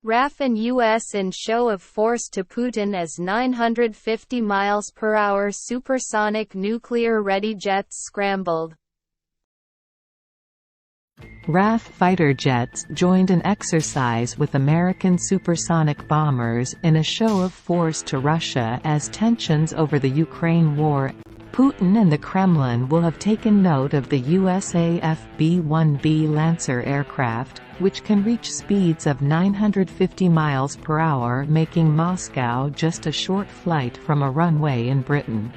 RAF and U.S. in show of force to Putin as 950 miles per hour supersonic nuclear-ready jets scrambled. RAF fighter jets joined an exercise with American supersonic bombers in a show of force to Russia as tensions over the Ukraine war. Putin and the Kremlin will have taken note of the USAF B-1B Lancer aircraft, which can reach speeds of 950 miles per hour, making Moscow just a short flight from a runway in Britain.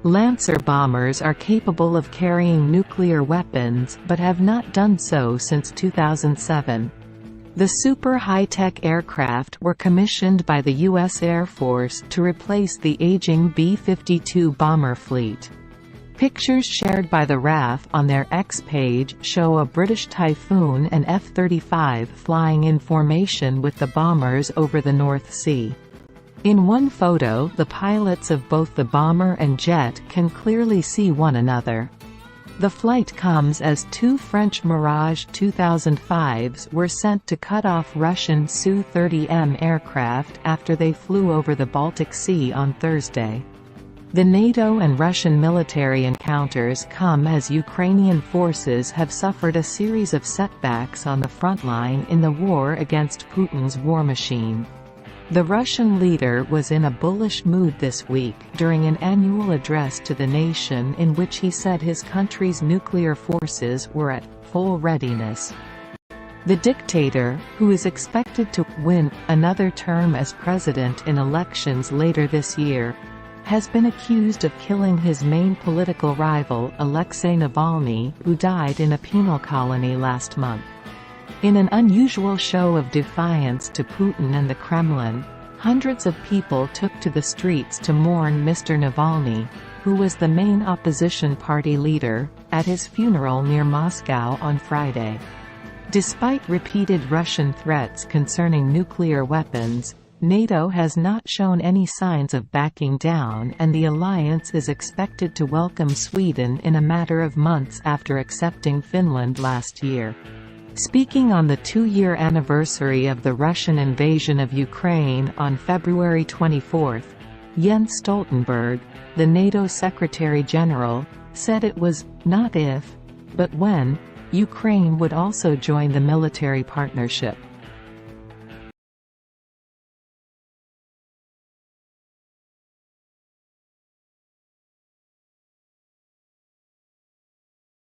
Lancer bombers are capable of carrying nuclear weapons, but have not done so since 2007. The super high-tech aircraft were commissioned by the U.S. Air Force to replace the aging B-52 bomber fleet. Pictures shared by the RAF on their X page show a British Typhoon and F-35 flying in formation with the bombers over the North Sea. In one photo, the pilots of both the bomber and jet can clearly see one another. The flight comes as two French Mirage 2005s were sent to cut off Russian Su-30M aircraft after they flew over the Baltic Sea on Thursday. The NATO and Russian military encounters come as Ukrainian forces have suffered a series of setbacks on the front line in the war against Putin's war machine. The Russian leader was in a bullish mood this week, during an annual address to the nation in which he said his country's nuclear forces were at full readiness. The dictator, who is expected to win another term as president in elections later this year, has been accused of killing his main political rival, Alexei Navalny, who died in a penal colony last month. In an unusual show of defiance to Putin and the Kremlin, hundreds of people took to the streets to mourn Mr. Navalny, who was the main opposition party leader, at his funeral near Moscow on Friday. Despite repeated Russian threats concerning nuclear weapons, NATO has not shown any signs of backing down, and the alliance is expected to welcome Sweden in a matter of months after accepting Finland last year. Speaking on the two-year anniversary of the Russian invasion of Ukraine on February 24, Jens Stoltenberg, the NATO Secretary-General, said it was not if, but when, Ukraine would also join the military partnership.